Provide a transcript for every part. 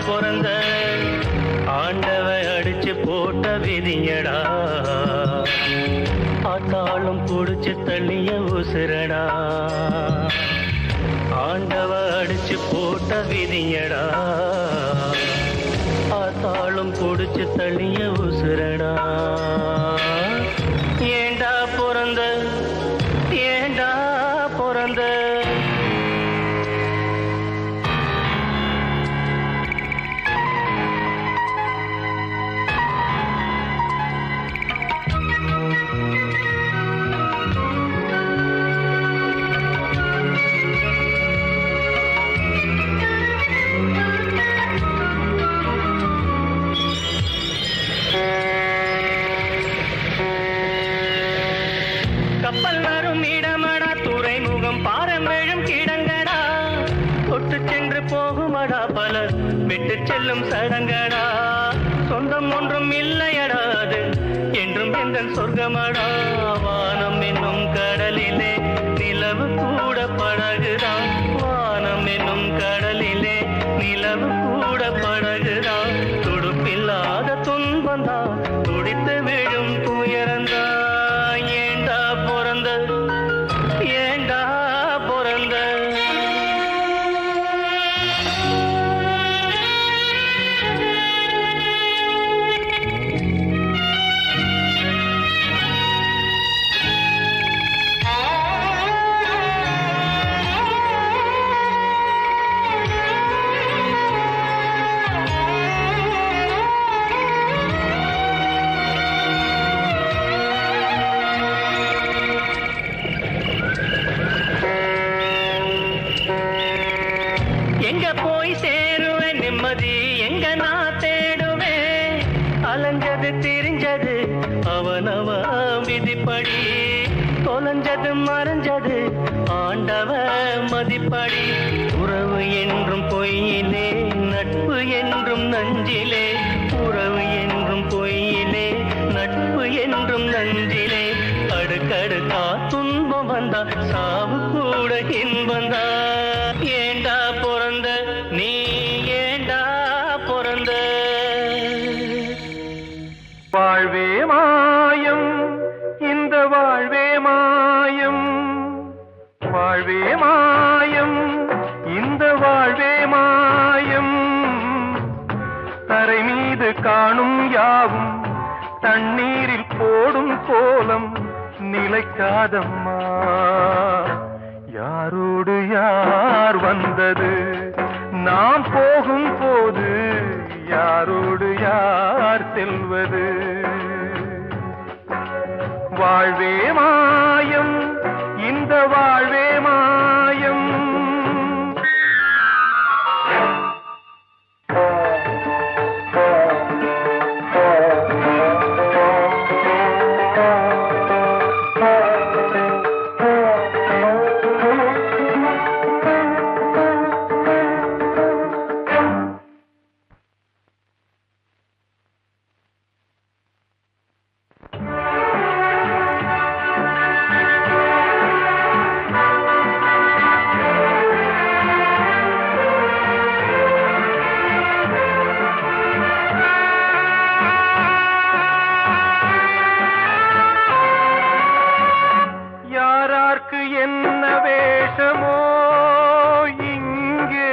பிறந்த ஆண்டவ அடிச்சு போட்ட விதியடா ஆத்தாளும் புடிச்சு தள்ளிய உசுரடா ஆண்டவ அடிச்சு போட்ட விதியடா ஆத்தாளும் புடிச்சு தள்ளிய உசுரடா ஏண்டா பிறந்த ஏண்டா பிறந்த கப்பல் வரும் இடமடா துறைமுகம் பாரம்பெழும் கிடங்கடா தொட்டு சென்று போகுமடா பலர் விட்டு செல்லும் சடங்கடா சொந்தம் ஒன்றும் இல்லையடா அது என்றும் எங்கள் சொர்க்கமடா வானம் என்னும் கடலிலே நிலவு கூட படகுதான் வானம் என்னும் கடலிலே நிலவு கூட படகுதான் துடுப்பில்லாத துன்பந்தான் துடித்து விழும் துயரந்தான் ஏண்டா பிறந்த எங்க போய் சேருவேன் நிம்மதி எங்க நான் தேடுவேன் அலைஞ்சது திரிஞ்சது அவனவ விதிப்படி தொலைஞ்சது மறைஞ்சது ஆண்டவ மதிப்படி உறவு என்றும் பொய்யிலே நட்பு என்றும் நஞ்சிலே உறவு என்றும் பொய்யிலே நட்பு என்றும் நஞ்சிலே அடுக்கடுக்கா துன்பம் வந்தா சாவு கூட இன்பந்தா ஏண்டா பிறந்த நீ ஏண்டா பிறந்த வாழ்வே மாயம் இந்த வாழ்வே மாயம் வாழ்வே மாயம் இந்த வாழ்வே மாயம் தரை மீது காணும் யாவும் தண்ணீரில் போடும் கோலம் நிலைக்காதம்மா யாரோடு யார் வந்தது நாம் போகும் போது யாரோடு யார் செல்வது வாழ்வே மாயம் இந்த வாழ்வே மாயம் என்ன வேஷமோ இங்கே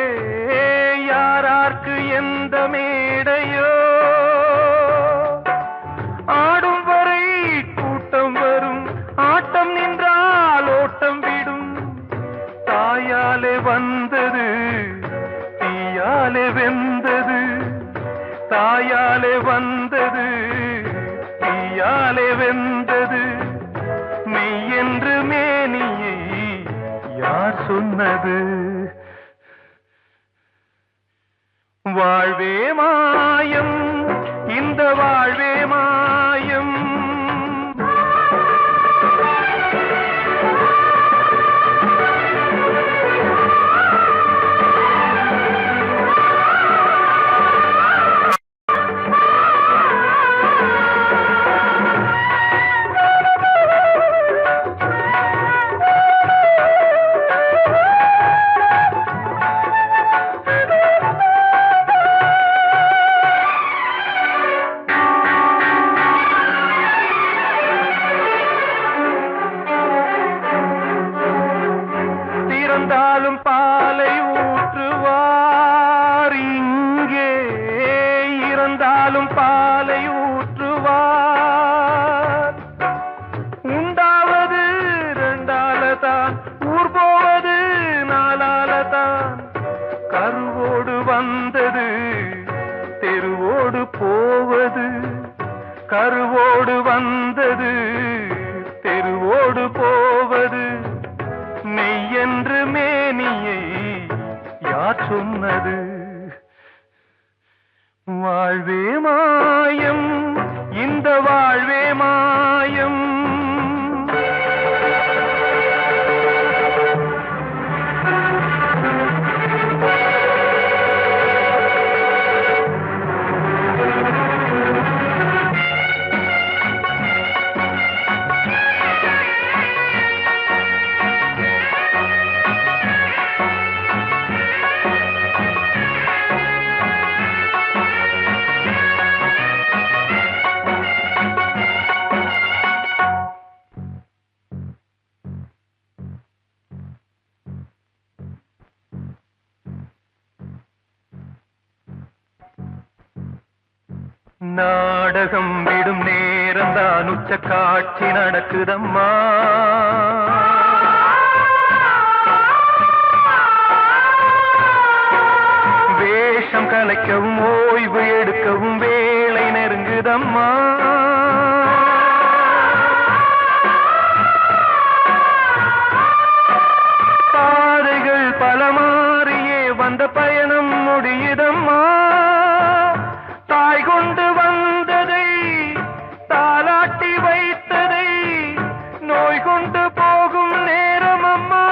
யாரார்க்கு எந்த மேடையோ ஆடும் வரை கூட்டம் வரும் ஆட்டம் நின்றால் ஓட்டம் விடும் தாயாலே வந்தது தீயாலே வெந்தது தாயாலே வந்தது தீயாலே வெந்தது மெய் என்று மேனியை யார் சொன்னது வாழ்வே மாயம் இந்த வாழ்வே மாயம் பாலும் பாலை ஊற்றுவார். உண்டாவது ரெண்டாலதான், ஊர் போவது நாலாலதான். கருவோடு வந்தது தெருவோடு போவது, கருவோடு வந்தது தெருவோடு போவது. மெய்யென்று மேனியை யார் சொன்னது? வாழ்வே மாயம், இந்த வாழ்வே மாயம். நாடகம் விடும் நேரம்தான் உச்ச காட்சி நடக்குதம்மா. வேஷம் கலைக்கவும் ஓய்வு எடுக்கவும் வேளை நெருங்குதம்மா. பாதைகள் பல மாறியே வந்த பயணம் முடியுதம்மா. தாய் கொண்டு வந்ததை தாலாட்டி வைத்ததை நோய் கொண்டு போகும் நேரம் அம்மா.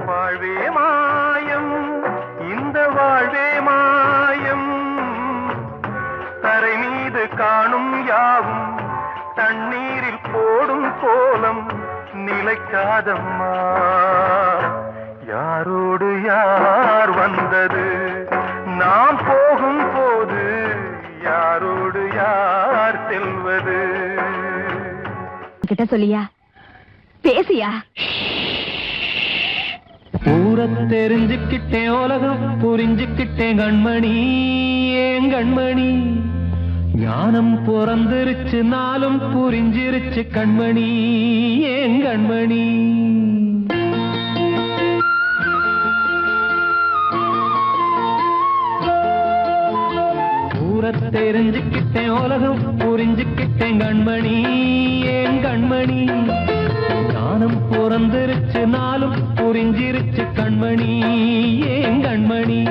வாழ்வே மாயம், இந்த வாழ்வே மாயம். தரை மீது காணும் யாவும் தண்ணீரில் போடும் கோலம் நிலைக்காதம்மா. யாரோடு யார் வந்தது நாம் போகும் போது, யாரோடு யார் செல்வது? கிட்ட சொல்லியா, பேசியா? ஊரை தெரிஞ்சுக்கிட்டேன், உலகம் புரிஞ்சுக்கிட்டேன் கண்மணி, ஏன் கண்மணி. ஞானம் பிறந்திருச்சு, நாளும் புரிஞ்சிருச்சு கண்மணி, ஏன் கண்மணி. ஊரை தெரிஞ்சுக்கிட்டேன், உலகம் புரிஞ்சுக்கிட்டேன் கண்மணி, ஏன் கண்மணி. ஞானம் பிறந்திருச்சு, நாளும் புரிஞ்சிருச்சு கண்மணி, ஏன் கண்மணி.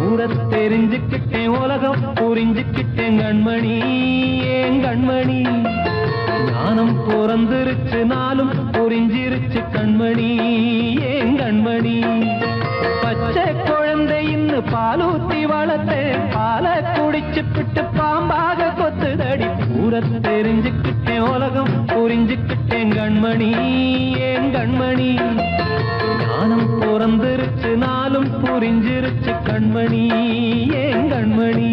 ஊரை தெரிஞ்சுக்கிட்டேன், உலகம் புரிஞ்சுக்கிட்டேன் கண்மணி, ஏன் கண்மணி. ஞானம் பிறந்திருச்சு, நாளும் புரிஞ்சிருச்சு கண்மணி, ஏன் கண்மணி. பச்சை குழந்தையின்னு பாலூத்தி வளர்த்தேன், பாலை குடிச்சு பிட்டு பாம்பாக கொத்துதடி. ஊரை தெரிஞ்சுக்கிட்டேன், உலகம் புரிஞ்சுக்கிட்டேன் கண்மணி, ஏன் கண்மணி. ஞானம் பிறந்திருச்சு, நாளும் புரிஞ்சிருச்சு கண்மணி, ஏன் கண்மணி.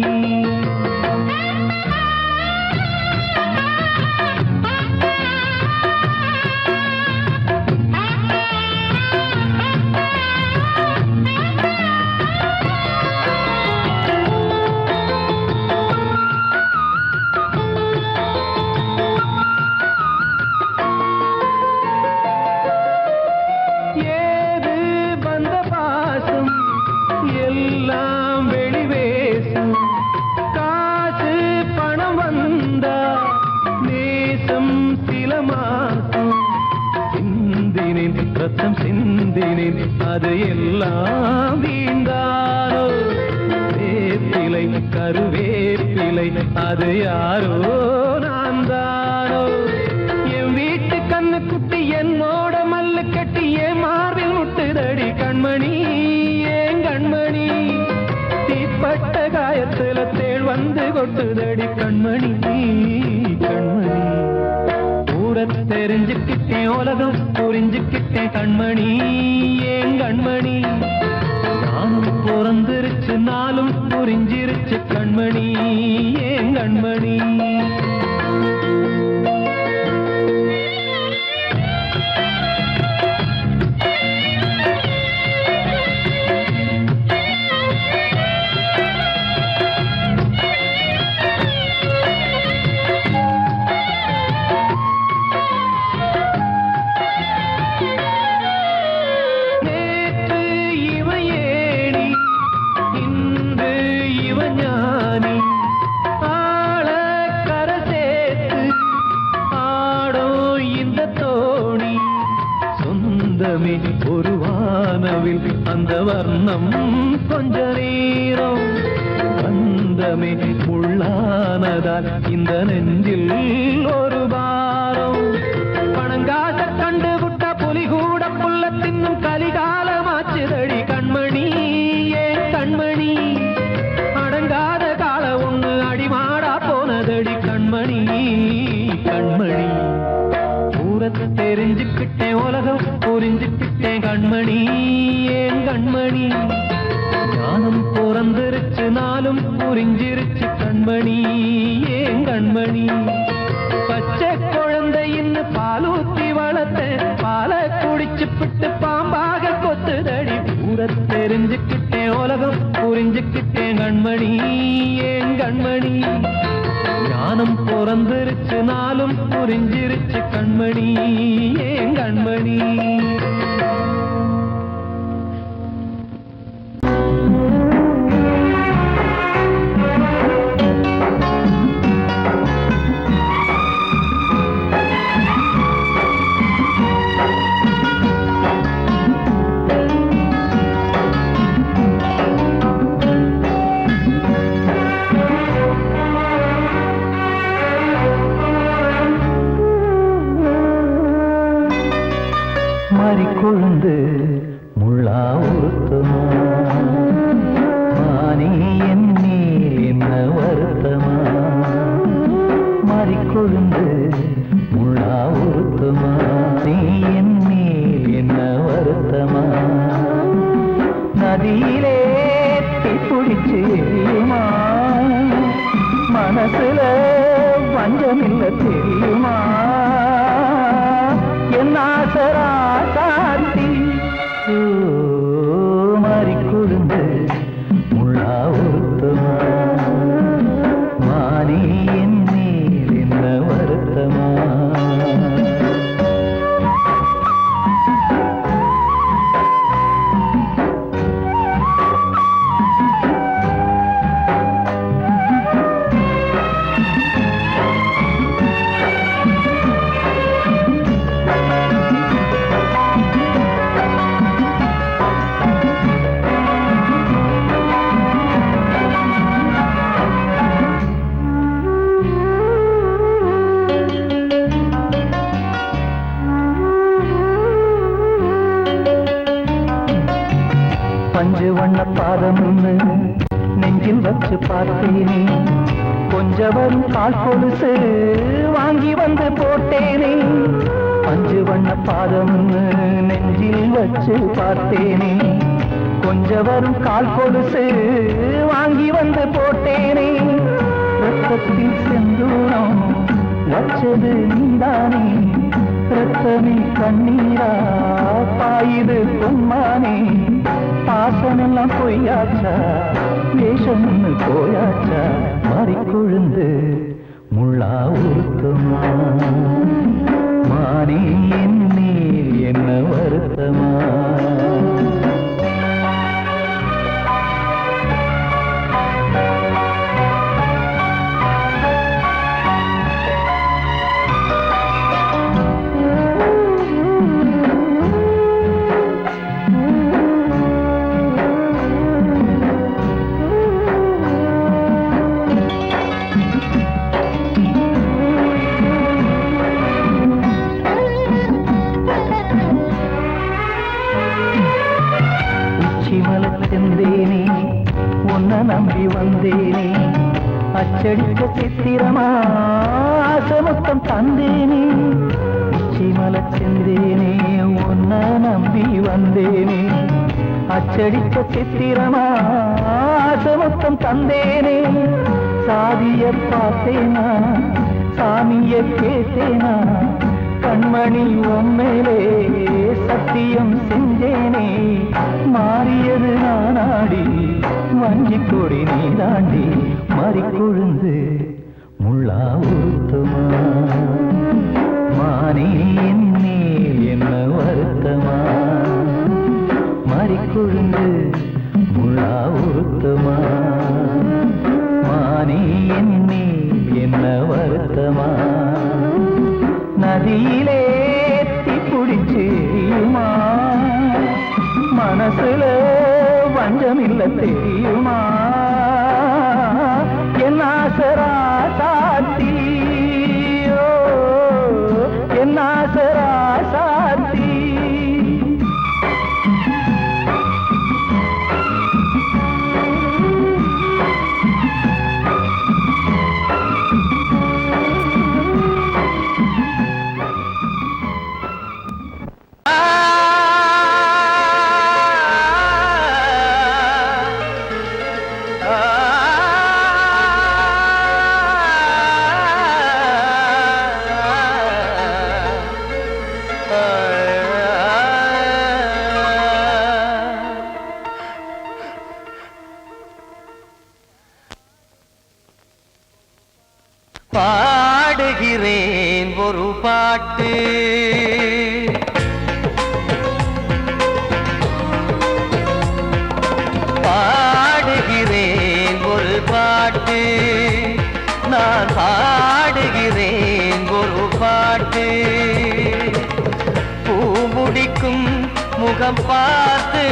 ரத்தம் சிந்தினேன் அது எல்லாம் வீண்டாரோ வேப்பிலை கருவேப்பிலை அது யாரோ நான் தானோ என் வீட்டு கண்ணு குட்டி என்னோட மல்லு கட்டி என் மார்பில் முட்டுதடி கண்மணி ஏன் கண்மணி தீப்பட்ட காயத்துல தேள் வந்து கொட்டுதடி கண்மணி கண்மணி ஊர தெரிஞ்சுக்கிட்டேன் உலகம் புரிஞ்சுக்கிட்டேன் கண்மணி ஏன் கண்மணி நானும் பிறந்திருச்சு நாளும் புரிஞ்சிருச்சு கண்மணி ஏன் கண்மணி ஒரு வானவில் அந்த வர்ணம் கொஞ்ச நேரம் வந்தமே உள்ளானதால் இந்த நெஞ்சில் ஒரு பாரம் பணங்காச கண்டு விட்ட புலி கூட புல்ல தின்னும் கலிகாலமாச்சுதடி கண்மணி ஏன் கண்மணி அடங்காத கால ஒண்ணு அடிமாடா போனதடி கண்மணி கண்மணி தெரிஞ்சுக்கிட்டேன் உலகம் புரிஞ்சுக்கிட்டேன் கண்மணி ஏன் கண்மணி ஞானம் பிறந்திருச்சு நாளும் புரிஞ்சிருச்சு கண்மணி ஏன் கண்மணி பச்சை குழந்தை இன்னும் பாலூத்தி வளர்த்த பாலை குடிச்சு பிட்டு பாம்பாக கொத்துதடி பூர தெரிஞ்சுக்கிட்டேன் உலகம் புரிஞ்சுக்கிட்டேன் கண்மணி ஏன் கண்மணி ஞானம் பிறந்திருச்சு நாளும் புரிஞ்சிருச்சு கண்மணி ஏன் கண்மணி கொழுந்து முள்ளா உறுத்துமா மானே என் மேல் என்ன வருத்தமா மாறிக்கொழுந்து முள்ளா உறுத்துமா நீ என் மேல் என்ன வருத்தமா நதியிலே பிடிச்சு மனசுல வஞ்சமில்ல தெரியுமா என் ஆசராசாத்தி மாறிக்கொழுந்து முள்ளா உறுத்துமா மானே என் மேல் என்ன வருத்தமா பஞ்சு வண்ண பாதம் நெஞ்சில் வச்சு பார்த்தேனே கொஞ்சம் வரும் கால் கொலுசு வாங்கி வந்து போட்டேனே பஞ்சு வண்ண பாதம் நெஞ்சில் வச்சு பார்த்தேனே கொஞ்சம் வரும் கால் கொலுசு வாங்கி வந்து போட்டேனே ரத்தத்தில் செந்தூரம் வச்சது நீதானே ரத்தமே கண்ணீரா பாயுது பொன்மானே பாசமெல்லாம் பொய்யாச்சா வேஷம்னு போயாச்சா மாறிக்கொழுந்து முள்ளா உறுத்துமா மானே என் மேல் என்ன வருத்தமா செந்தேனே உன்னை நம்பி வந்தேனே அச்சடிக்க சித்திரமா ஆசமொத்தம் தந்தேனே உச்சிமலை செந்தேனே உன்னை நம்பி வந்தேனே அச்சடிக்க சித்திரமா ஆசமொத்தம் தந்தேனே சாதிய பார்த்தேனா சாமிய கேட்டேனா கண்மணி உம்மேலே சத்தியம் செஞ்சேனே மாறியது நானாடி வஞ்சி கொடி நீ தாண்டி மறிக்கொழுந்து முள்ளா உருத்தமா மானே என்னே என்ன வருத்தமா மறிக்கொழுந்து முள்ளா உருத்தமா மானே என்னே என்ன வருத்தமா நதியிலே தீப்பிடிச்சேயுமா மனசுல வஞ்சமில்ல தெரியுமா என் ஆசரா சாத்தி என் ஆசரா சாத்தி பாடுகிறேன் ஒரு பாட்டு பாடுகிறேன் ஒரு பாட்டு நான் பாடுகிறேன் ஒரு பாட்டு பூமுடிக்கும் முகம் பார்த்து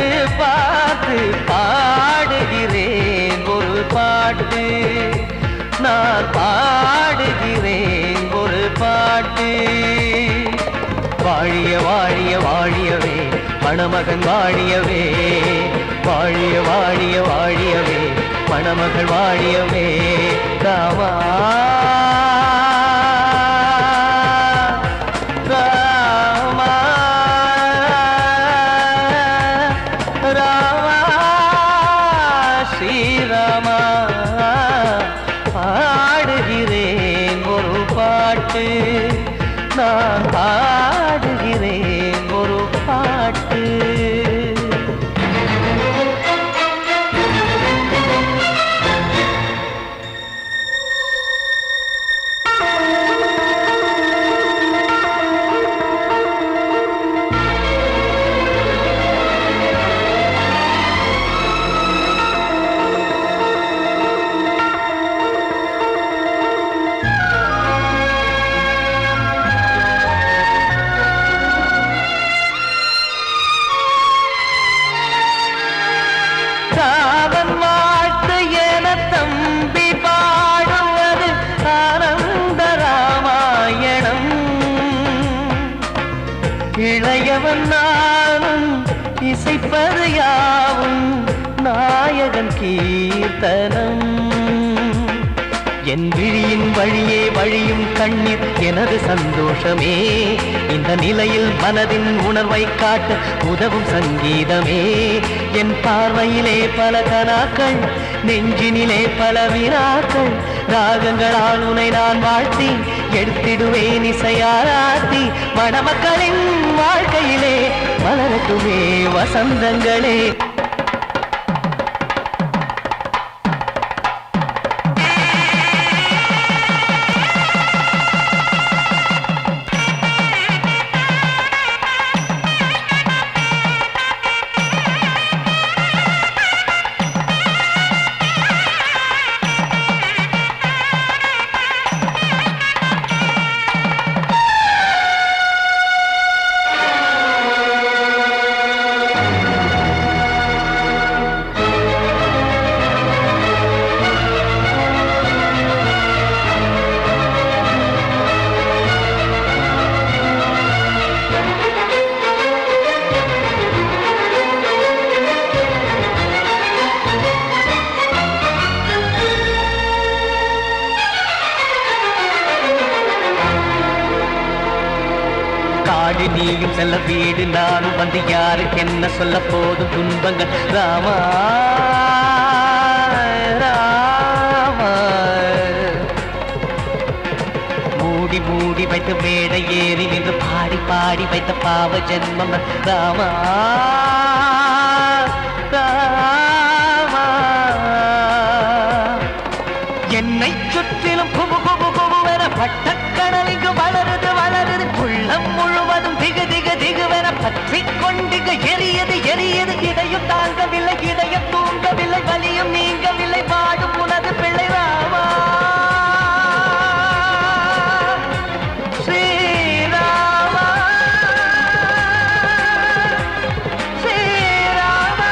பார்த்து பாடுகிறேன் ஒரு பாட்டு நான் பாடுகிறேன் ஒரு பாட்டு வாழிய வாழிய வாழியவே மணமகன் வாழியவே வாழிய வாழிய வாழியவே மணமகள் வாழியவே ராமா ராமா ராமா ஸ்ரீராமா பாடுகிறேன் ஒரு பாட்டு நான் பாடுகிறேன் ஒரு பாட்டு சாவன் வாழ்த்து என தம்பி பாடுவது ஆனந்த ராமாயணம் இளையவன் நானும் இசைப்பது யாவும் நாயகன் கீர்த்தனம் என் விழியின் வழியே வழியும் கண்ணீர் எனது சந்தோஷமே இந்த நிலையில் மனதின் உணர்வை காட்ட உதவும் சங்கீதமே என் பார்வையிலே பல கனாக்கள் நெஞ்சினிலே பல வினாக்கள் ராகங்களால் உனை நான் வாழ்த்தி எடுத்திடுவேன் இசையாராத்தி மணமக்களின் வாழ்க்கையிலே மலரட்டுமே வசந்தங்களே நீயும் செல்ல வீடு நானும் வந்து யாருக்கு என்ன சொல்ல போதும் துன்பங்கள் ராமா ராமா மூடி மூடி வைத்த மேடை ஏறி நின்று பாடி பாடி வைத்த பாவ ஜென்மம் ராமா ராமா என்னை சுற்றிலும் குபு குபு குபுவென பட்டக்கடல் இங்கு வளருது வளருது உள்ளம் முழுவதும் திகு திகு திகுவென பற்றி கொண்டிகு எரியது எரியது இதையும் தாங்கவில்லை இதயம் தூங்கவில்லை வலியும் நீங்கவில்லை வாடும் உனது பிள்ளை ராமா ஸ்ரீராமா ஸ்ரீராமா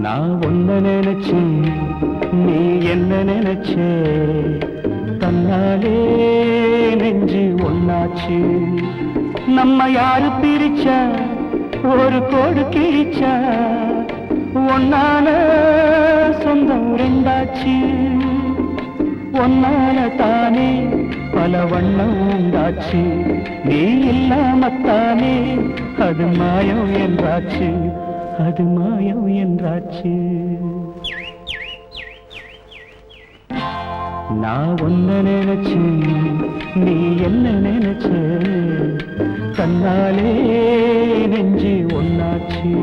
நான் ஒன்ன நினைச்சு நீ என்ன நினைச்சே தன்னாலே நெஞ்சு ஒன்னாச்சு நம்ம யாரு பிரிச்சா ஒரு கோடு கிழிச்சா ஒன்னால சொந்தம் ரெண்டாச்சு ஒன்னால தானே பல வண்ணம் உண்டாச்சு நீ இல்லாமத்தானே அது மாயம் என்றாச்சு அது மாயம் என்றாச்சு நான் ஒன்ன நினைச்சு நீ என்ன நினைச்ச தன்னாலே நெஞ்சு ஒன்னாச்சு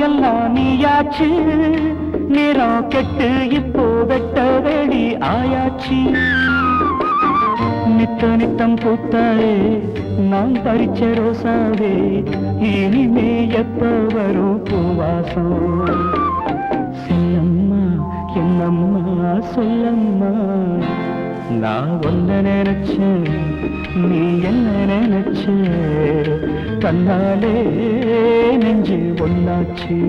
எல்லாம் நீயாச்சு நிறம் கெட்டு இப்போ வெட்ட வெடி ஆயாச்சு நித்த நித்தம் பூத்தாயே நான் பறிச்ச ரோசாவே இனிமே எப்ப வரும் பூவாசம் சொல்லம்மா என்னம்மா சொல்லம்மா நான் ஒன்ன நினைச்சேன் நீ என்ன நினைச்ச கண்ணாலே நெஞ்சு ஒன்னாச்சு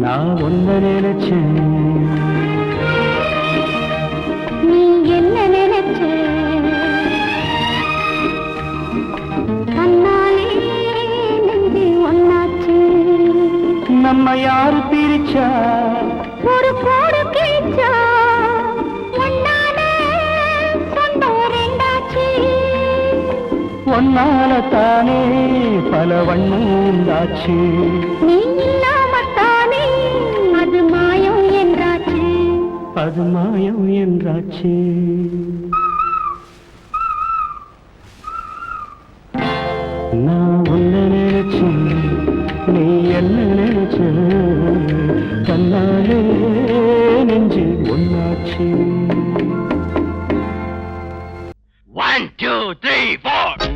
நான் ஒன்ன நினைச்சேன் நீ என்ன நினைச்ச தன்னாலே நெஞ்சு ஒன்னாச்சு நம்ம யாரு பிரிச்சா ஒரு கோடு கிழிச்சா ஒன்னால தானே பல வண்ணம் உண்டாச்சு. நீ இல்லாமத்தானே அது மாயம் என்றாச்சு. அது மாயம் என்றாச்சு. நான் உன்னை நினைச்சு நீ என்ன நினைச்ச தன்னாலே நெஞ்சு ஒன்னாச்சு. 1 2 3 4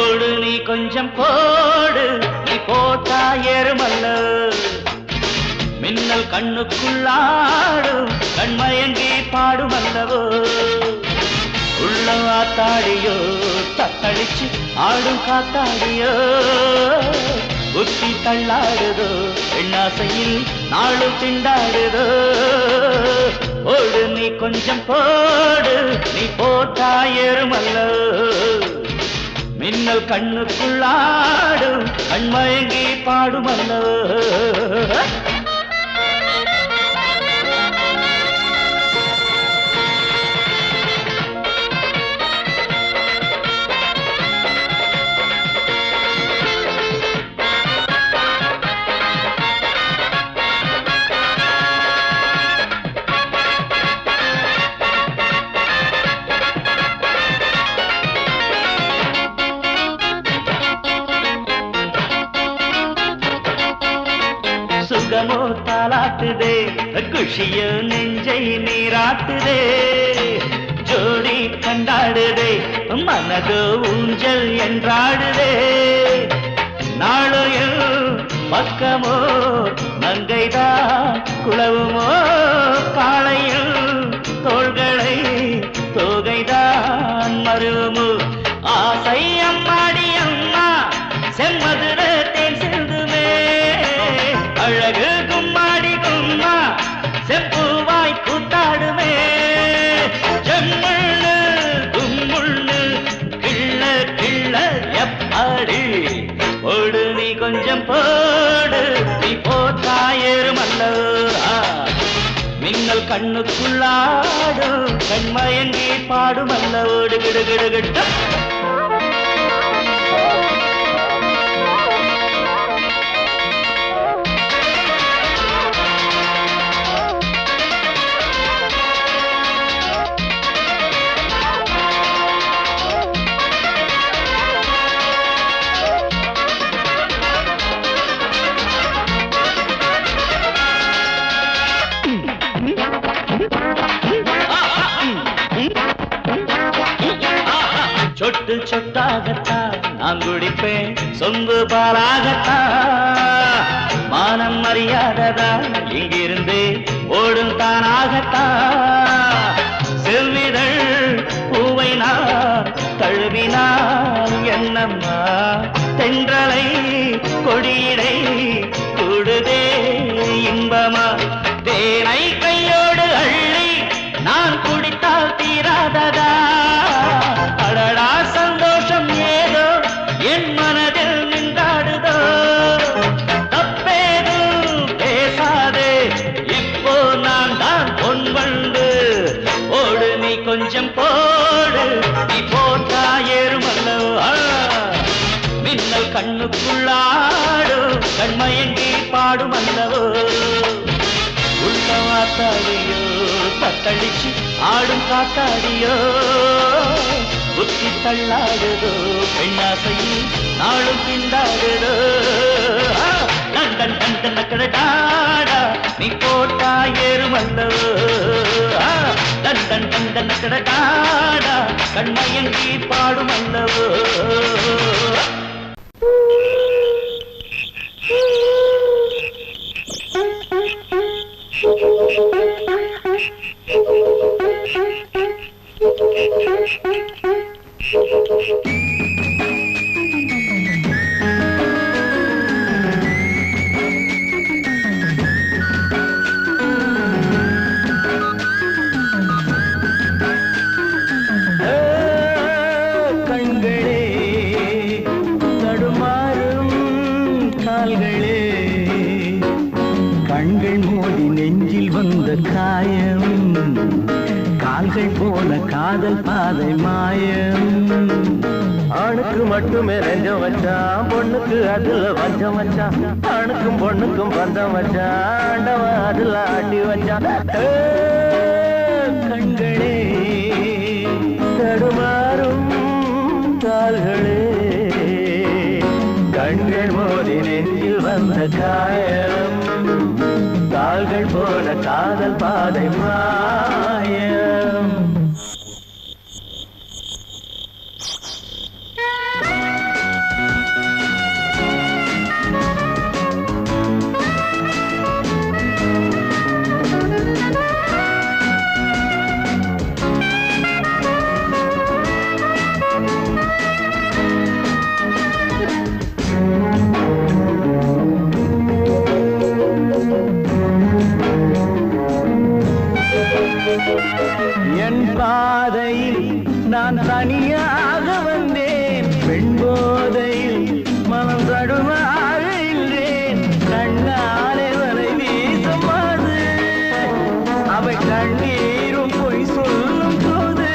ஓடு நீ கொஞ்சம் போடு, நீ போட்டா ஏறுமல்ல. மின்னல் கண்ணுக்குள்ளாடும், கண்மயங்கி பாடுமல்லவோ. உள்ள ஆத்தாடியோ தத்தளிச்சு ஆடும் காத்தாடியோ. புத்தி தள்ளாடுதோ பெண்ணாசையில் நாளும் திண்டாடுதோ. ஓடு நீ கொஞ்சம் போடு, நீ போட்டா ஏறுமல்லோ. மின்னல் கண்ணுக்குள்ளாடும், கண்மயங்கி பாடுமல்லோ. சுகமோ தாளாட்டுதே, குஷியோ நெஞ்சை நீராட்டுதே. ஜோடி கண்டாடுதே, மனதோ ஊஞ்சல் என்றாடுதே. நாளையோ பக்கமோ மங்கைதான் குளவுமோ. காளையில் தோள்களை தோகைதான் மருவமோ. ஆசை அம்மாடி அம்மா செம்மதுர தேன் சிந்துமே. அழகு கும்மாடி கும்மா செம்பூவாய் கூத்தாடுமே. ஜம்முள்ளு கும்முள்ளு கிள்ள கிள்ள எப்பாடி. ஓடு நீ கொஞ்சம் போடு, நீ போட்டா ஏறுமல்லோ. மின்னல் கண்ணுக்குள்ளாடும், கண்மயங்கி பாடுமல்ல. ஓடு கிடு கிடு கிட்ட சொட்டு சொட்டாகத்தான் நான் குடிப்பேன், சொம்பு பாலாகத்தான். மானம் மரியாதைதான் இங்கிருந்து ஓடும் தானாகத்தான். செவ்விதழ் பூவை நான் தழுவினால் என்னம்மா. தென்றலை கொடியிடை கூடுதே இன்பமா. தேனை கையோடு அள்ளி நான் குடித்தால் தீராததா. அடடா சந்தோஷம் ஏதோ என் மனதில் நின்றாடுதோ. தப்பேதும் பேசாதே, இப்போ நான் தான் பொன் வண்டு. ஓடு நீ கொஞ்சம் போடு, நீ போட்டா ஏறுமல்லோ. மின்னல் கண்ணுக்குள்ளாடும், கண்மயங்கி பாடுமல்லவோ. உள்ளவாத்தாடியோ தத்தளிச்சு ஆடும் காத்தாடியோ. புத்தி தள்ளாடுதோ பெண்ணாசையில் நாளும் திண்டாடுதோ. லண்டன் கண்டன் நக்கடாடா நீ போட்டா ஏறுமல்லோ. லண்டன் கண்டன் நக்கடாடா கண்மயங்கி பாடுமல்லவோ. கண்களே தடுமாறும் கால்களே, கண்கள் கண்கள் மோதி நெஞ்சில் வந்த காயம் கால்கள் போல காதல் பாதை மாயம் ஆணுக்கு மட்டுமே நெஞ்சம் வச்சான் பொண்ணுக்கு அதுல வஞ்சம் வச்சான் ஆணுக்கும் பொண்ணுக்கும் பந்தம் வச்சான் ஆண்டவன் அதுல ஆட்டி வச்சான் கண்களே தடுமாறும் கால்களே கண்கள் மோதி நெஞ்சில் வந்த காயம் கால்கள் போல காதல் பாதை மாயம் என் பாதையில் நான் தனியாக வந்தேன் பெண் போதையில் மனம் தடுமாறுகின்றேன் கண்ணாலே வரை வீசமாது அவை கண்ணீரும் பொய் சொல்லும் போது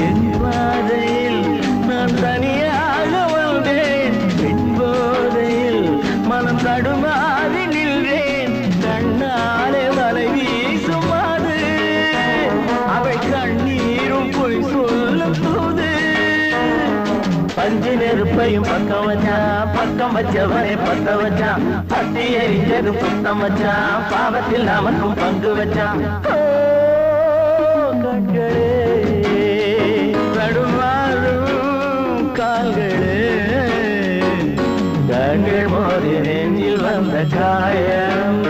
என் பாதையில் நான் தனியாக வந்தேன் பெண் போதையில் மனம் தடுமாறி நின்றேன் கண்ணாலே வரை வீசுமாது அவை கண்ணீரும் பொய் சொல்லும் போது பஞ்சு நெருப்பையும் பக்கம் வச்சான் பக்கம் வச்சவனை பத்த வச்சான் பத்தி எரிஞ்சதும் சுத்தம் வச்சான் பாவத்தில் நமக்கும் பங்கு வச்சான் கண்களே தடுமாறும் கால்களே கண்கள் மோதி நெஞ்சில் வந்த காயம்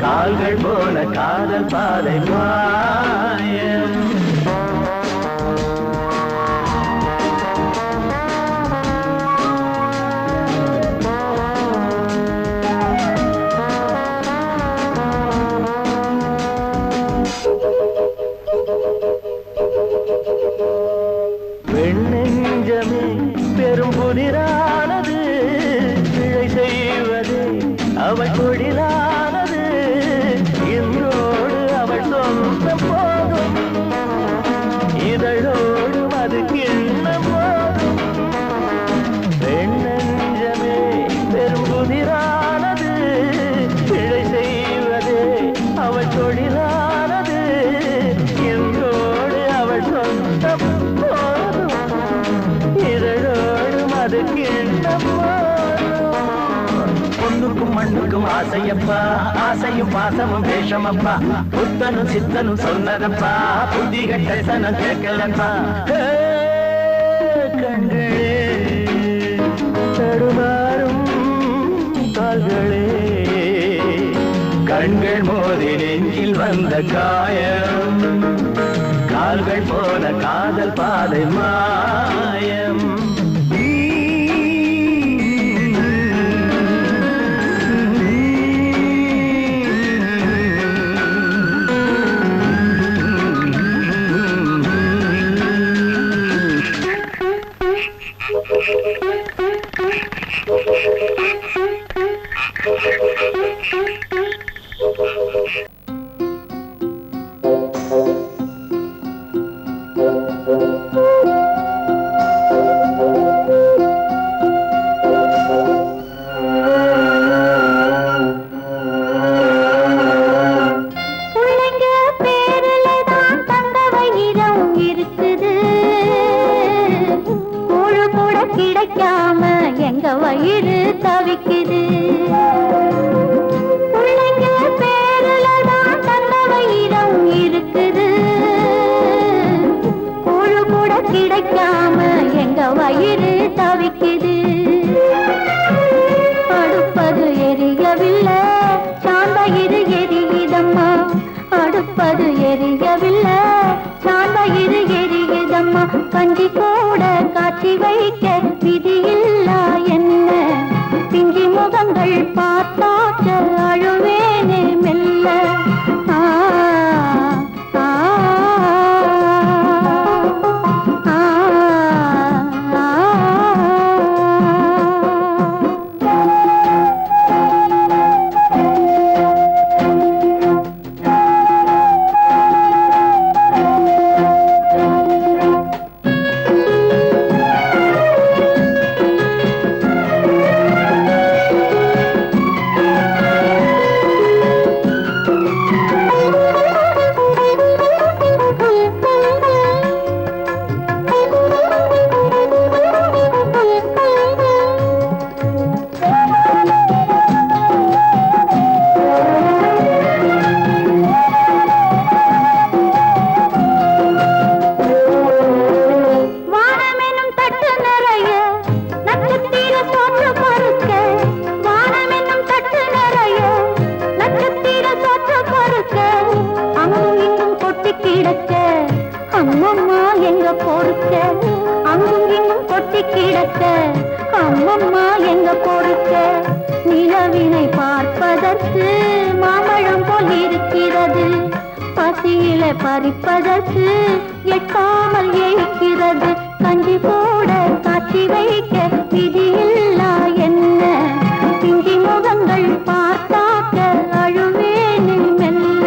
கால்கள் போல காதல் பாதை மாயம் பெண்ணெஞ்சமே பெரும் புதிரானது பிழை செய்வது அவள் கொடிதானது இன்றோடு அவள் சொந்த போதும் இதழோடு அது கிண்ண போதும் பெண்ணெஞ்சமே பெரும் புதிரானது பிழை செய்வது அவள் கொடிதானது இன்றோடு அவள் சொந்த போதும் இதழோடும் அது கிண்ண பொண்ணுக்கும் மண்ணுக்கும் ஆசையப்பா ஆசையும் பாசமும் வேஷமப்பா புத்தனும் சித்தனும் சொன்னதப்பா புத்தி கட்ட சனம் கேட்கலப்பா கண்களே தடுமாறும் கால்களே கண்கள் மோதி நெஞ்சில் வந்த காயம் கால்கள் போல காதல் பாதை மாயம் கிடைக்காம எங்க வயிறு தவிக்குது பிள்ளைங்க பேருல தான் தந்த வயிறம் இருக்குது கூழு கூட கிடைக்காம எங்க வயிறு தவிக்குது அடுப்பது எரியவில்லை சாந்தயிறு எரியுதம்மா அடுப்பது எரியவில்லை சாந்தயிறு எரியுதம்மா கஞ்சி கூட காட்சி வைக்க விதியில்லா என்ன பிஞ்சி முகங்கள் பார்த்தாக்க அழுவேனே மெல்ல ஆ ஆ ஆ ஆ கையில பறிப்பதற்கு எட்டாமல் இருக்கிறது. கஞ்சி போட காட்சி வைக்க விதியில்லா என்ன? பிஞ்சி முகங்கள் பார்த்தாக்க அழுவேனே மெல்ல.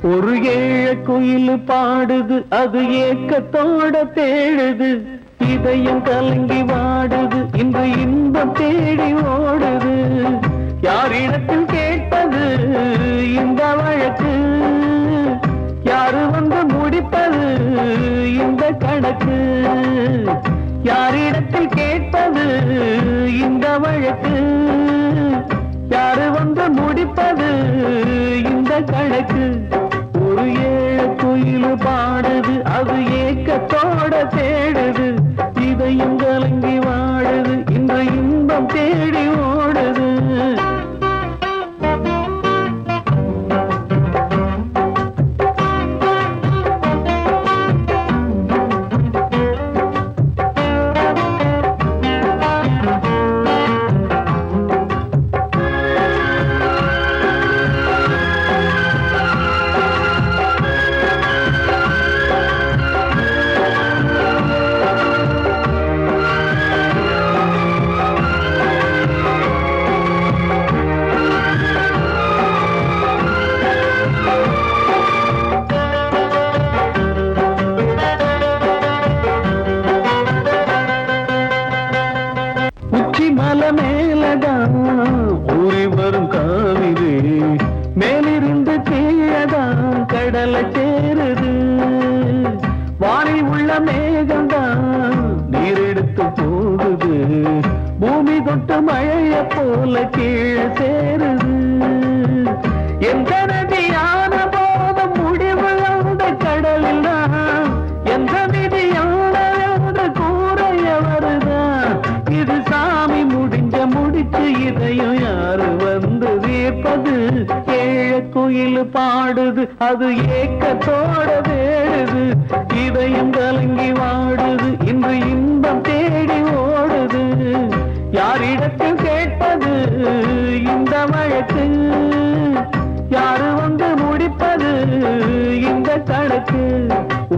ஒரு ஏழ குயில் பாடுது, அது ஏக்கத்தோட தேடுது. இதயம் கலங்கி வாடுது, இன்று இன்பம் தேடி ஓடுது. யாரிடத்தில் கேட்பது இந்த வழக்கு? யாரு வந்து முடிப்பது இந்த கணக்கு? யாரிடத்தில் கேட்பது இந்த வழக்கு? யாரு வந்து முடிப்பது இந்த கணக்கு? ஒரு ஏழ குயில் பாடுது, அது ஏக்கத்தோட தேடுது. இதயம் கலங்கி வாடுது, இன்று இன்பம் தேடி ஓடுது. மலை மேலதான் ஊறி வரும் காவிரி, மேலிருந்து கீழதான் கடலை சேருது. வானில் உள்ள மேகம்தான் நீரெடுத்து போகுது, பூமி தொட்டு மழைய போல கீழே சேருது. எந்த நதியான போதும் முடிவு அந்த கடலில் தான், எந்த விதியான கூறைய வருதான். இது சாமி முடிஞ்ச முடிச்சு, இதையும் யாரு வந்து தீர்ப்பது? ஏழ குயில் பாடுது, அது ஏக்கத்தோட தேடுது. இதயம் கலங்கி வாடுது, இன்று இன்பம் தேடி ஓடுது. யாரிடத்தில் கேட்பது இந்த வழக்கு? யாரு வந்து முடிப்பது இந்த கணக்கு?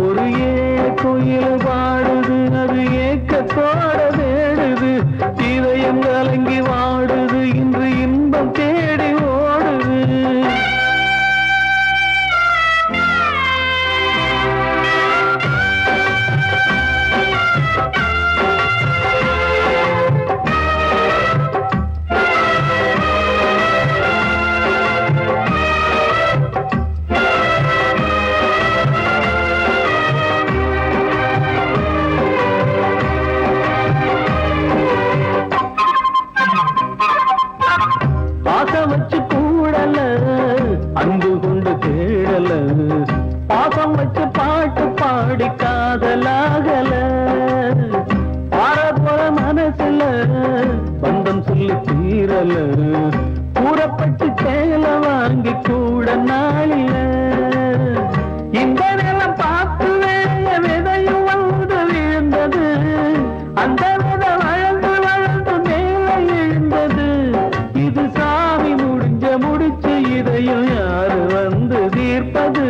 ஒரு ஏழ குயில் பாடுது, அது ஏக்கத்தோட தேடுது. இதயம் கலங்கி வாடுது, இன்று இன்பம் தேடி ஓடுது. வச்சு கூடல அன்பு கொண்டு தேடல பாசம் வச்சு பாட்டு பாடி காதலாகல பாரபோல மனசுல பந்தம் சொல்லி தீரல கூறப்பட்டு சேல வாங்கி கூட நாளில இந்த நிலம் பார்த்து விதையும் வந்து விழுந்தது அந்த விதை வளர்ந்து வளர்ந்து மேல எழுந்தது இது சாமி முடிச்சு இதையும் யாரு வந்து தீர்ப்பது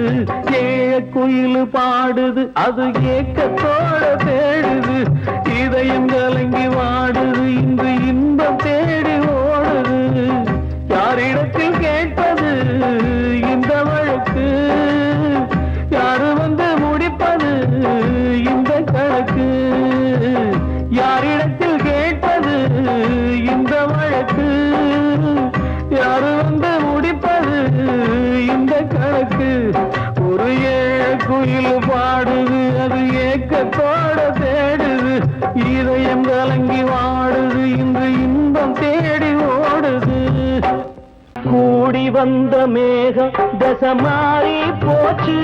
ஏழ குயில் பாடுது அது ஏக்கத்தோட தேடுது இதயம் கலங்கி வாடுது இன்று இன்பம் தேடி ஓடுது யாரிடத்தில் கேட்பது இந்த வழக்கு யாரு வந்து முடிப்பது இந்த கணக்கு யாரிடத்தில் கேட்பது இந்த வழக்கு யாரு வந்து முடிப்பது இந்த கணக்கு ஒரு ஏழை குயில் பாடுது அது ஏக்கத்தோட தேடுது இதயம் கலங்கி வாடுது இன்று இன்பம் தேடி ஓடுது கூடி வந்த மேகம் தசை மாறி போச்சு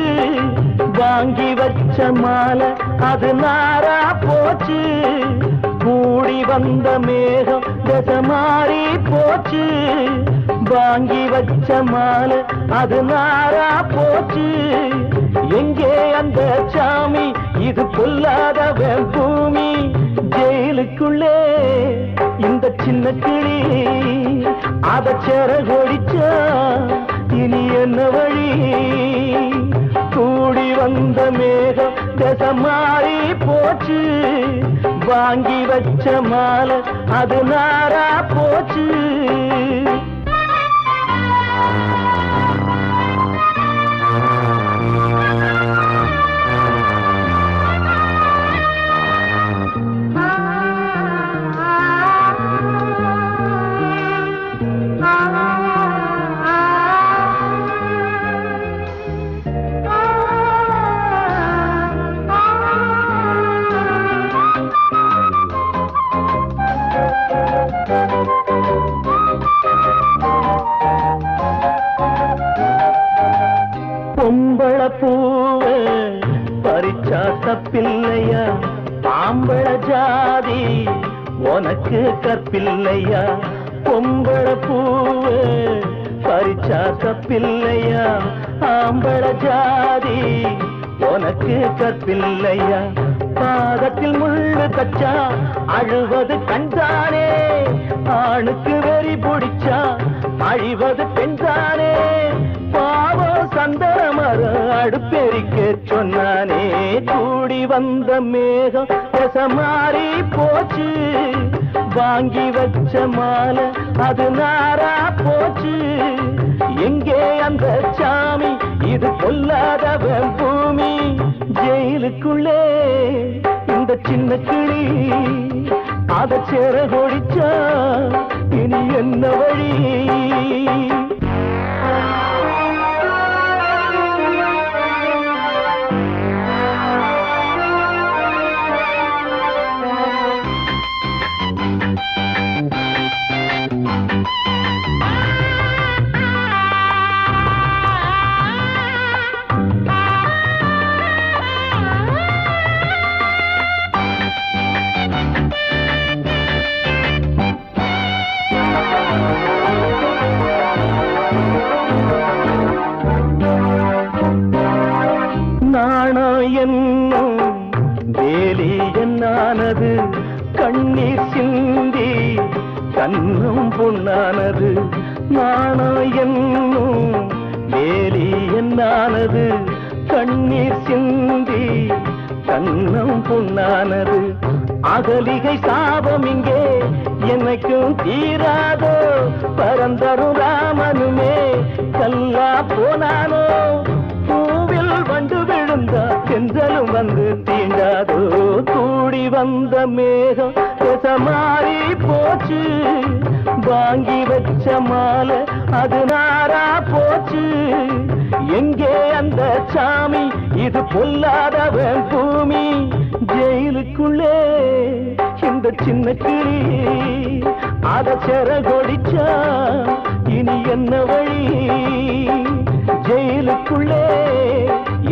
வாங்கி வச்ச மாலை அது நாரா போச்சு கூடி வந்த மேகம் தசை மாறி போச்சு வாங்கி வச்ச மாலை அது நாரா போச்சு எங்கே அந்த சாமி இது பொல்லாதவன் பூமி ஜெயிலுக்குள்ளே இந்த சின்ன கிளி அத செரகொடிச்சா இனி என்ன வழி கூடி வந்த மேகம் தசை மாறி போச்சு வாங்கி வச்ச மாலை அது நாரா போச்சு பொம்பள பூவ பறிச்சா தப்பில்லையா ஆம்பள ஜாதி உனக்கு கற்பில்லையா பொம்பள பூவ பறிச்சா தப்பில்லையா ஆம்பள ஜாதி உனக்கு கற்பில்லையா பாதத்தில் முள்ளு தச்சா அழுவது கண்தானே ஆணுக்கு வெறி பிடிச்சா அழிவது பெண்தானே பாவம் சந்தன மரம் அடுப்பெரிக்க சொன்னானே கூடி வந்த மேகம் தசை மாறி போச்சு வாங்கி வச்ச மாலை அது நாரா போச்சு எங்கே அந்த சாமி இது பொல்லாதவன் பூமி ஜெயிலுக்குள்ளே இந்த சின்ன கிளி அத செரகொடிச்சா இனி என்ன வழி என்னும் வேலி என்னானது கண்ணீர் சிந்தி கண்ணும் பொன்னானது நாணம் என்னும் வேலி என்னானது கண்ணீர் சிந்தி கண்ணும் பொன்னானது அகலிகை சாபம் இங்கே என்னைக்கும் தீராதோ பரந்தரும் ராமனுமே கல்லா போனானோ பூவில் வண்டு விழுந்தா சென்றலும் வந்து தீண்டாதோ கூடி வந்த மேகம் தசை மாறி போச்சு வாங்கி வச்ச மாலை அது நாரா போச்சு எங்கே அந்த சாமி இது பொல்லாதவன் பூமி ஜெயிலுக்குள்ளே இந்த சின்ன கிளி அத செரகொடிச்சா இனி என்ன வழி ஜெயிலுக்குள்ளே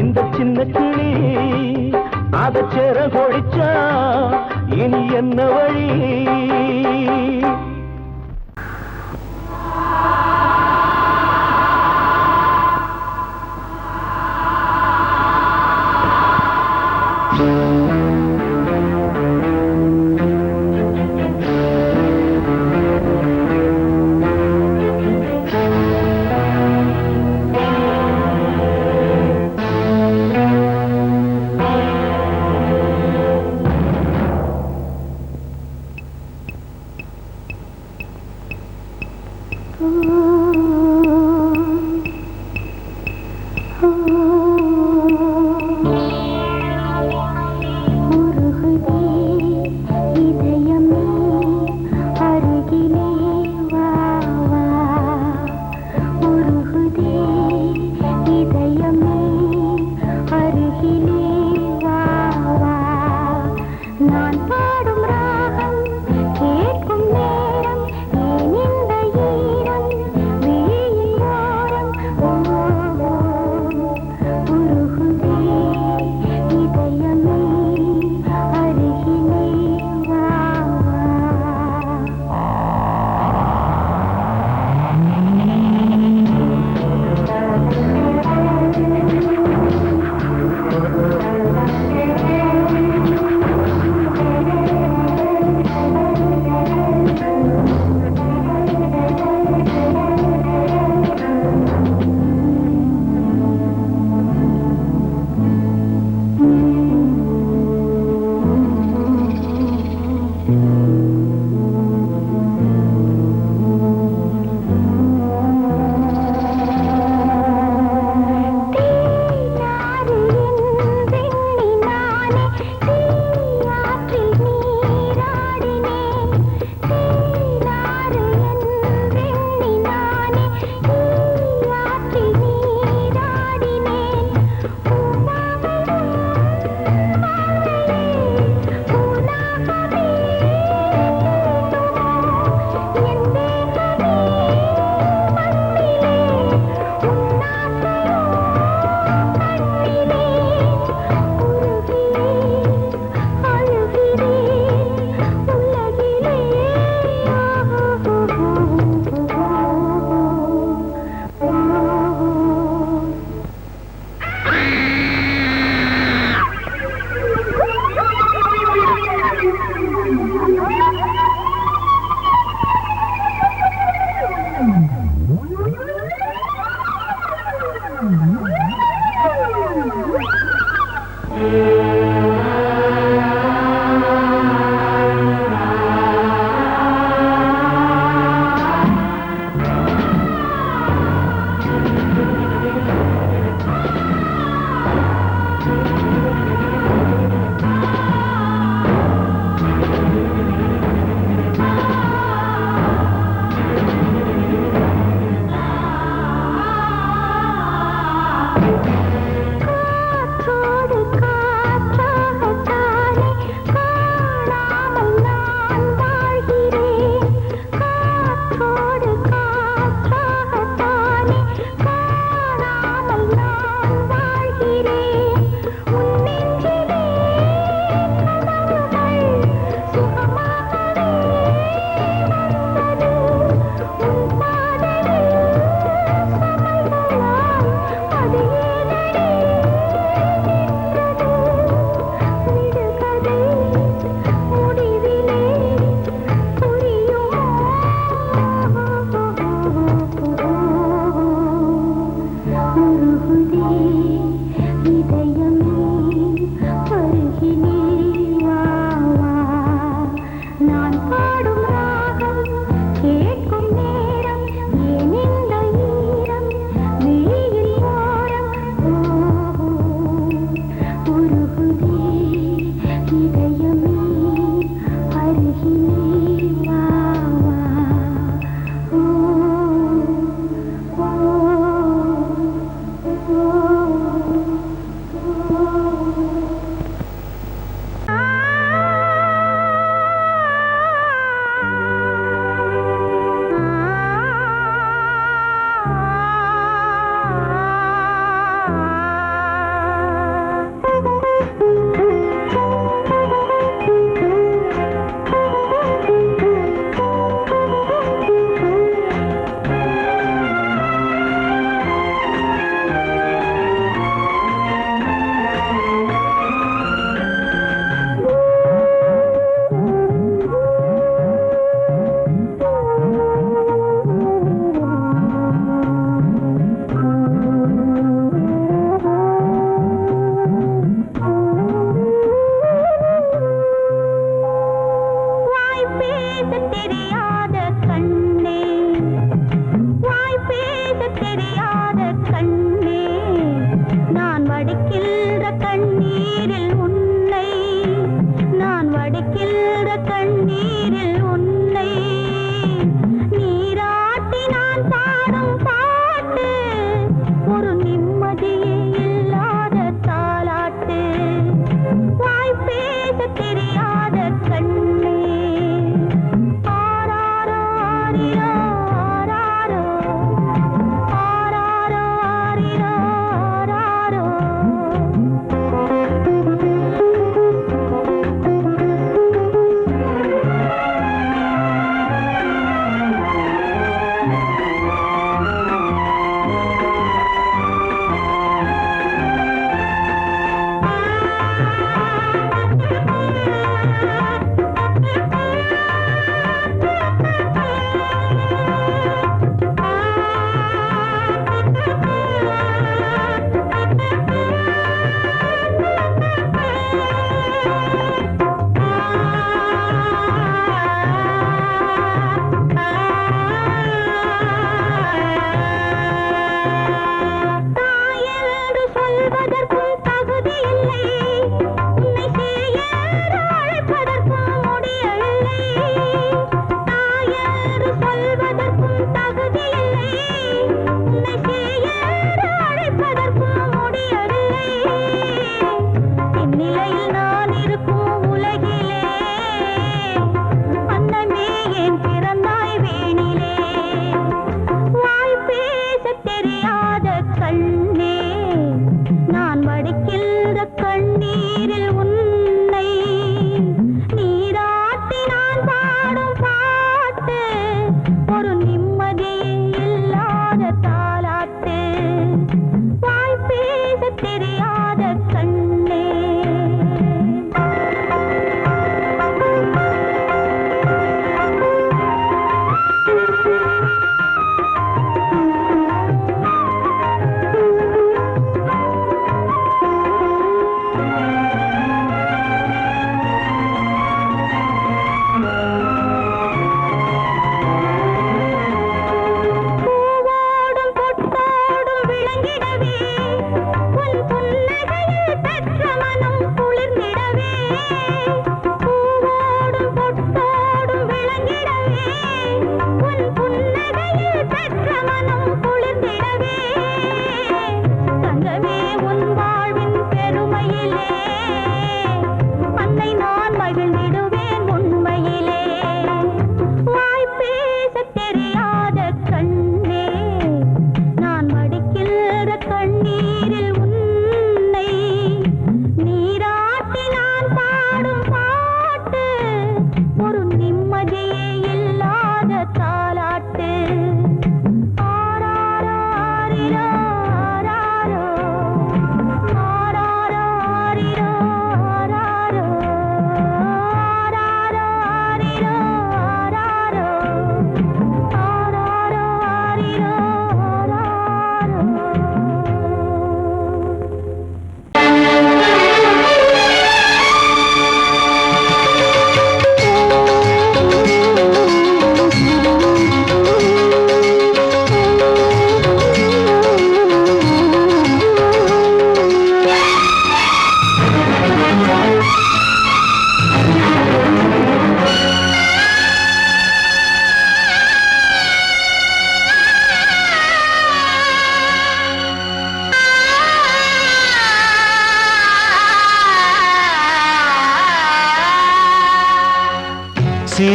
இந்த சின்ன கிளி அத சேர கொடிச்சா இனி என்ன வழி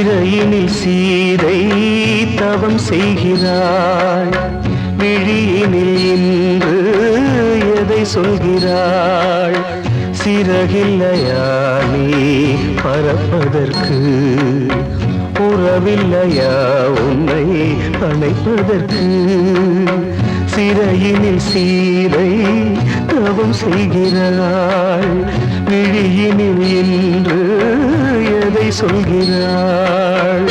சிறையினில் சீதை தவம் செய்கிறாள், விழியினில் இன்று எதை சொல்கிறாள்? சிறகில்லையா நீ பறப்பதற்கு, உறவில்லையா உன்னை அணைப்பதற்கு? சிறையினில் சீதை தவம் செய்கிறாள், விழியினில் இன்று எதை சொல்கிறாள்?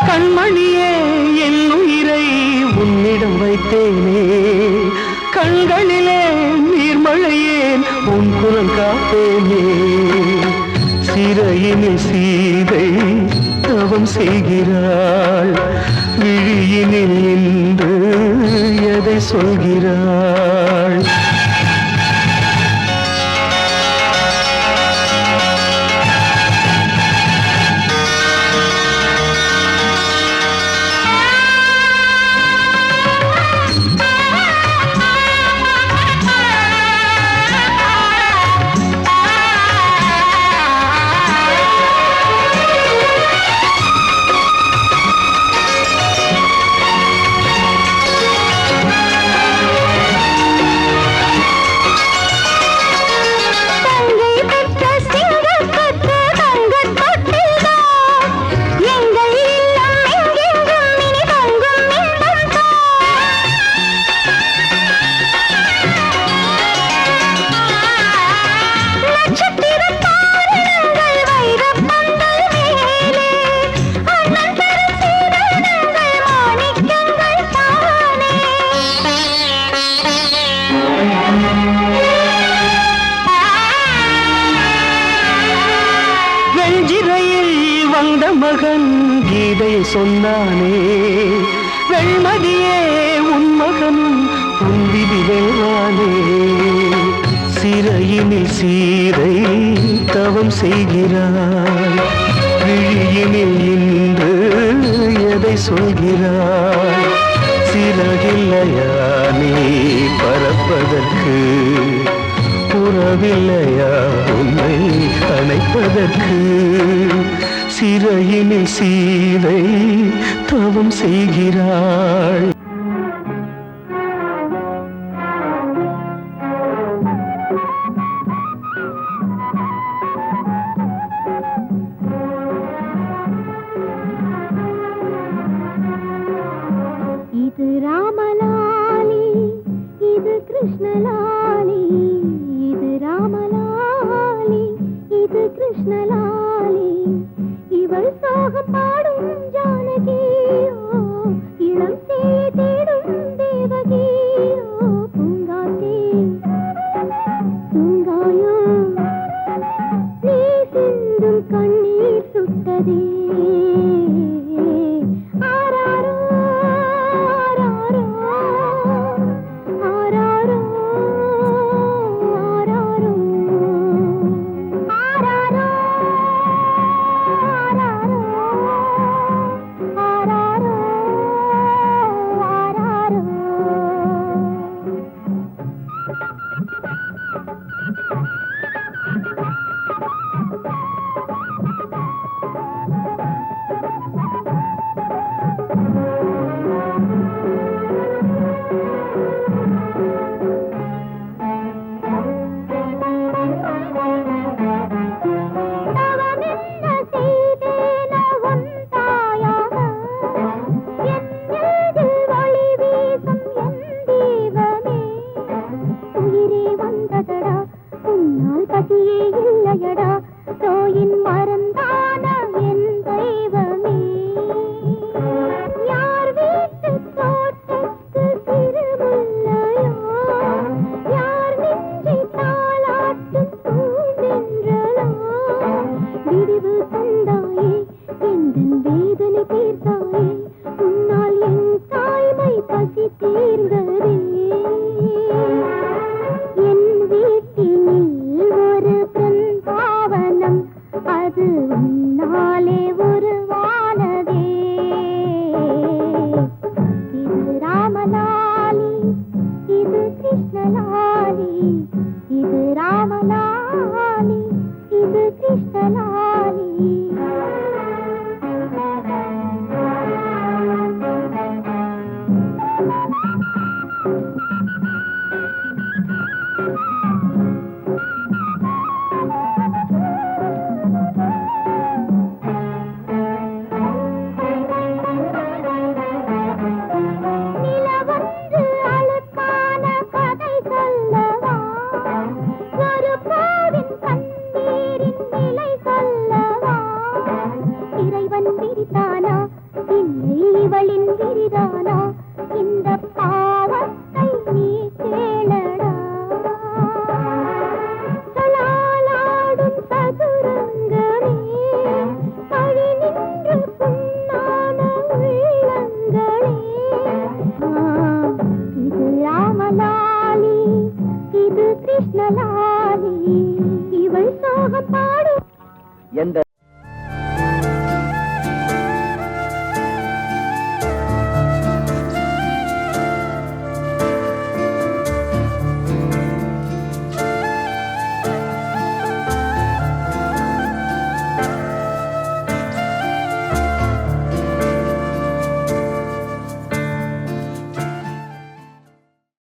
கண்மணியே என் உயிரை உன்னிடம் வைத்தேனே, கண்களிலே நீர்மழையேன் உன் குரல் காப்பேனே. சிறையினில் சீதை தவம் செய்கிறாள், விழியினில் இன்று எதை சொல்கிறாள்? வந்த மகன் கீதை சொன்னானே, வெண்மதியே உன் மகனும் உன் விதி வெல்வானே. சிறையினில் சீதை தவம் செய்கிறாள், விழியினில் இன்று எதை சொல்கிறாள்? சிறகில்லையா நீ பறப்பதற்கு, உறவில்லையா உன்னை அணைப்பதற்கு? சிறையினில் சீதை தவம் செய்கிறாள். இது ராமலாலி, இது கிருஷ்ணலாலி, இது ராமலாலி, இது கிருஷ்ணலாலி. இவள் சோகம் பாடும் ஜானகி, இளம் சேதி உன்னால் பசியே இல்லையடா தோயின் மறந்தான என் தெய்வமே யார் வீட்டு தோட்டத்து திருமுல்லையோ யார் நெஞ்சை தாளாட்டும் பூந்தென்றலோ விடிவு தந்தாயே எந்தன் வேதனை தீர்த்தாயே உன்னால் என் தாய்மை பசி தீர்ந்ததே என் வீட்டினில் ஒரு பிருந்தாவனம் அது உன்னாலே உருவானதே இது ராமலாலி இது கிருஷ்ணலாலி இது ராமலாலி இது கிருஷ்ணலாலி நிலவொன்று அழுக்கான கதை சொல்லவா ஒரு பூவின் கண்ணீரின் நிலை சொல்லவா இறைவன் விரிதானா இல்லை இவளின் விரிதானா இந்த பாவத்தை நீ கேளடா சலாலாடும் சதுரங்கமே பழி நின்று புண்ணான உள்ளங்களே இது ராமலாலி இது கிருஷ்ணலாலி இவள் சோகம் பாடும் எந்த